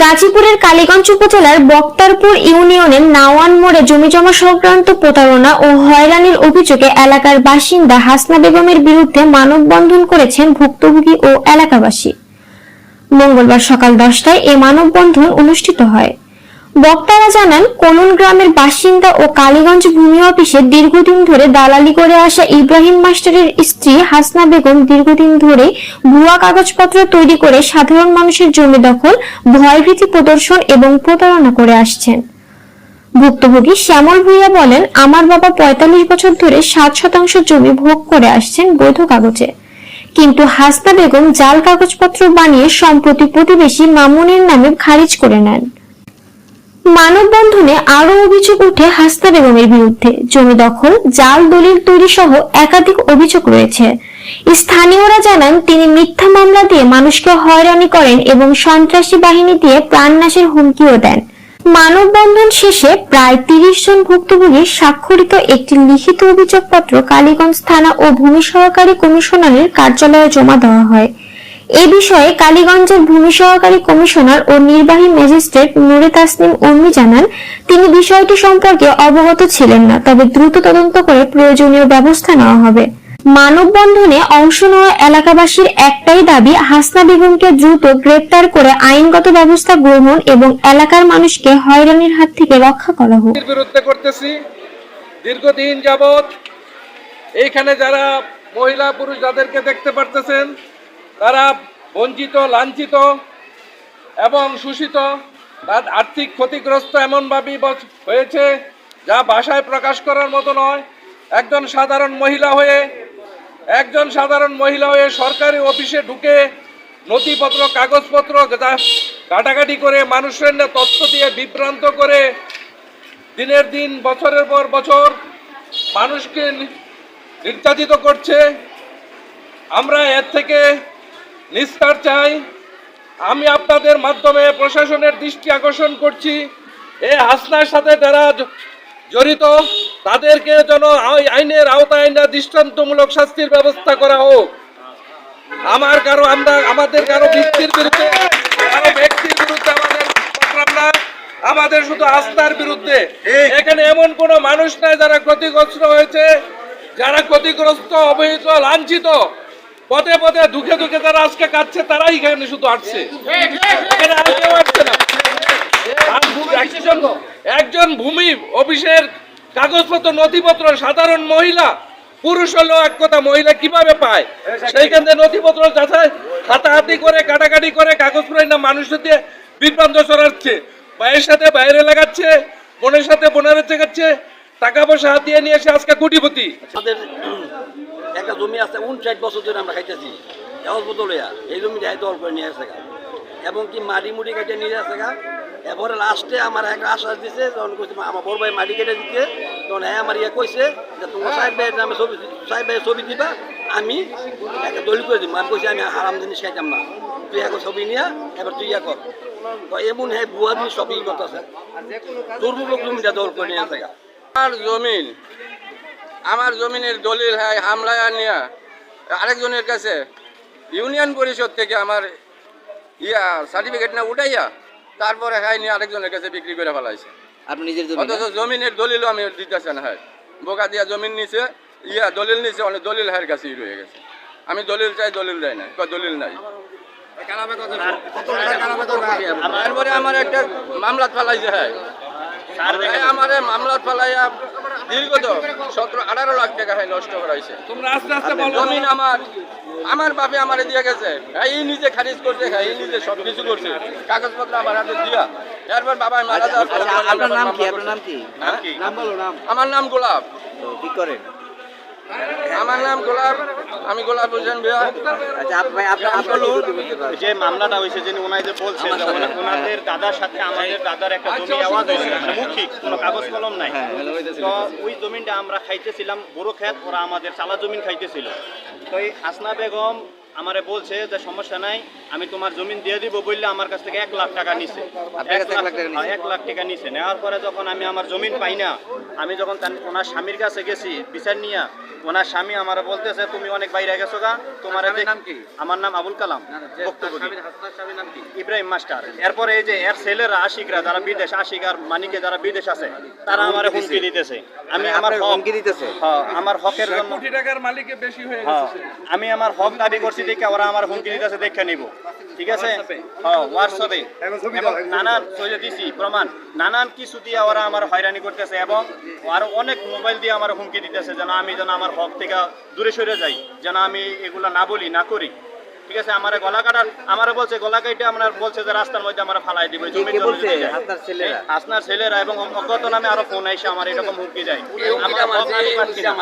গাজীপুরের কালীগঞ্জ উপজেলার বক্তারপুর ইউনিয়নের নাওয়ান মোড়ে জমিজমা সংক্রান্ত প্রতারণা ও হয়রানির অভিযোগে এলাকার বাসিন্দা হাসনা বেগমের বিরুদ্ধে মানববন্ধন করেছেন ভুক্তভোগী ও এলাকাবাসী। মঙ্গলবার সকাল 10টায় এ মানববন্ধন অনুষ্ঠিত হয়। বক্তারা জানান, কোলন গ্রামের বাসিন্দা ও কালীগঞ্জ ভূমি অফিসে দীর্ঘদিন ধরে দালালি করে আসা ইব্রাহিম মাস্টারের স্ত্রী হাসনা বেগম দীর্ঘদিন ধরে ভুয়া কাগজপত্র তৈরি করে সাধারণ মানুষের জমি দখল, ভয়ভীতি প্রদর্শন এবং প্রতারণা করে আসছেন। ভুক্তভোগী শ্যামল ভূঁইয়া বলেন, আমার বাবা 45 বছর ধরে 7% জমি ভোগ করে আসছেন বৈধ কাগজে, কিন্তু হাসনা বেগম জাল কাগজপত্র বানিয়ে সম্প্রতি প্রতিবেশী মামুনের নামে খারিজ করে নেন। মানববন্ধনে আরো অভিযোগ উঠে হাসনা বেগমের বিরুদ্ধে জমি দখল, জাল দলিল তৈরি সহ একাধিক অভিযোগ রয়েছে। স্থানীয়রা জানান, তিনি মিথ্যা মামলা দিয়ে মানুষকে হয়রানি করেন এবং সন্ত্রাসী বাহিনী দিয়ে প্রাণনাশের হুমকিও দেন। মানববন্ধন শেষে প্রায় 30 জন ভুক্তভোগীর স্বাক্ষরিত একটি লিখিত অভিযোগপত্র কালীগঞ্জ থানা ও ভূমি সহকারী কমিশনারের কার্যালয়ে জমা দেওয়া হয়। এ বিষয়ে কালীগঞ্জের ভূমি সহকারী কমিশনার ও নির্বাহী ম্যাজিস্ট্রেট নুরে তাসনিম উর্মি জানান, তিনি বিষয়টি সম্পর্কে অবগত ছিলেন না, তবে দ্রুত তদন্ত করে প্রয়োজনীয় ব্যবস্থা নেওয়া হবে। মানববন্ধনে অংশ নেওয়া এলাকাবাসীর একটাই দাবি, হাসনা বেগমকে দ্রুত গ্রেপ্তার করে আইনগত ব্যবস্থা গ্রহণ এবং এলাকার মানুষকে হয়রানির হাত থেকে রক্ষা করা হোক। বিরুদ্ধে করতেছি দীর্ঘদিন যাবত। এইখানে যারা মহিলা পুরুষ যাদেরকে দেখতে পারতেছেন, তারা বঞ্চিত, লাঞ্ছিত এবং শোষিত, তার আর্থিক ক্ষতিগ্রস্ত এমনভাবেই হয়েছে যা ভাষায় প্রকাশ করার মতো নয়। একজন সাধারণ মহিলা হয়ে সরকারি অফিসে ঢুকে নথিপত্র, কাগজপত্র ঘাটাঘাটি করে মানুষের তথ্য দিয়ে বিভ্রান্ত করে দিনের দিন, বছরের পর বছর মানুষকে নির্যাতিত করছে। আমরা এর থেকে নিস্তার চাই। আমি আপনাদের মাধ্যমে প্রশাসনের দৃষ্টি আকর্ষণ করছি, এই হাসনার সাথে যারা জড়িত তাদেরকে যেন আইনের আওতায় না দৃষ্টান্তমূলক শাস্তির ব্যবস্থা করা হোক। আমাদের কারো ব্যক্তির বিরুদ্ধে আমাদের শুধু আস্থার বিরুদ্ধে। এখানে এমন কোনো মানুষ নাই যারা ক্ষতিগ্রস্ত হয়েছে, যারা ক্ষতিগ্রস্ত, অবহেলিত, লাঞ্ছিত, পথে পথে দুঃখে দুঃখে যারা আজকে কাটছে, তারাই এখানে শুধু আসছে, এখানে আর কেউ আসছে না। একজন ভূমি অফিসের কাগজপত্র, নথিপত্র সাধারণ মহিলা, পুরুষ হলেও এক কথা, মহিলা কিভাবে পায়? সেইখান থেকে নথিপত্র যাচাই হাতাহাতি করে, কাটাকাটি করে, কাগজপত্র না মানুষের দিয়ে বিভ্রান্ত ছড়াচ্ছে, ভাইয়ের সাথে বাইরে লাগাচ্ছে, বোনের সাথে বোনের চেকাচ্ছে, টাকা পয়সা হাত দিয়ে নিয়ে এসে আজকে কোটিপতি। আমাদের একটা জমি আছে 59 বছর ধরে আমরা খাইতেছি, এই জমিটা দল করে নিয়ে আসে এবং কি মাটি মুটি কেটে নিয়ে আসে। এরপরে লাস্টে আমার একটা আশ্বাস দিচ্ছে, যখন কইছে আমার বড় ভাই মাটি কেটে দিচ্ছে, তখন হ্যাঁ আমার কইছে যে তোমার সাহেব ভাইয়ের নামে ছবি দিবা, আমি একটা দলিল করে দিব। আমি কইছি আমি হারাম জিনিস খাইতাম না, তুই এখন ছবি নিয়ে এবার তুই কর। তো এমন হ্যাঁ বুয়া জিনিস সবই করতেছে, দুর্ভোগ জমিটা দল করে নিয়ে আসে। আমার জমিনের দলিল হামলা নিয়ে আরেকজনের কাছে ইউনিয়ন পরিষদ থেকে আমার সার্টিফিকেট না উঠাইয়া তারপরে নিয়ে আরেকজনের কাছে বিক্রি করে ফেলাইছে। অথচ জমিনের দলিলও আমি দিতেছে না। বোকা দিয়া জমিন নিছে, দলিল নিছে, অনেক দলিল হায়ের কাছেই রয়ে গেছে। আমি দলিল চাই, দলিল দেয় না, দলিল নাই। তারপরে আমার একটা মামলা ফেলাইছে, আমার মামলা ফেলাইয়া দীর্ঘত 17-18 লাখ টাকা নষ্ট করাইছে। জমিন আমার বাপে আমার দিয়ে গেছে, এই নিজে খারিজ করছে, এই নিজে সবকিছু করছে, কাগজপত্র আমার হাতে দিয়া। এরপর বাবা মারা যাওয়ার পর আমার নাম গোলাপ। আমার নাম গোলাপ, আমি গোলাপ হোসেন ভাইয়া। যে মামলাটা হয়েছে, যিনি ওনাদের বলছেন ওনাদের দাদার সাথে আমাদের দাদার একটা জমি আওয়াজ হয়েছে, মৌখিক কোনো কাগজ কলম নাই। তো ওই জমিনটা আমরা খাইতেছিলাম বড় ক্ষেত, ওরা আমাদের চালা জমিন খাইতেছিল। তো এই হাসনা বেগম আমারে বলছে যে সমস্যা নাই, আমি তোমার জমিন দিয়ে দিব বললে আমার কাছ থেকে 1 লাখ টাকা নিছে। 1 লাখ টাকা নিছে। নেওয়ার পরে যখন আমি আমার জমিন পাই না, আমি যখন ওনার স্বামীর কাছে গেছি বিচার নিয়ে, ওনার স্বামী আমার বলতেছে তুমি অনেক বাইরে গেছো গা, তোমার নাম কি? আমার নাম আবুল কালাম বক্তব্য ইব্রাহিম মাস্টার। এরপরে এই যে এর ছেলেরা আশিকরা যারা বিদেশ, আশিক আর মানিকে যারা বিদেশ আছে, তারা আমার হুমকি দিতেছে। আমি আমার হুমকি দিতেছে, আমার হকের জন্য কোটি টাকার মালিকে বেশি হয়ে হ্যাঁ, গেছে। আমি আমার হক দাবি করছি দেখে ওরা আমার হুমকি দিতেছে, দেখে নিব। ঠিক আছে, হ্যাঁ হোয়াটসঅ্যাপে এবং নানান চলে দিছি প্রমাণ, নানান কিছু দিয়ে ওরা আমার হয়রানি করতেছে এবং আরো অনেক মোবাইল দিয়ে আমার হুমকি দিতেছে যেন আমি যেন আমার হক থেকে দূরে সরে যাই, যেন আমি এগুলো না বলি না করি। ঠিক আছে, আমার গলা কাটার আমার বলছে গলা কাটে আমার বলছে যে রাস্তার মধ্যে আমার ফালাই দিবে। আপনার ছেলেরা এবং অজ্ঞাত নামে আরো ফোন আইসে আমার এরকম হুমকি দেয়। আমার হক আমি পাচ্ছি না।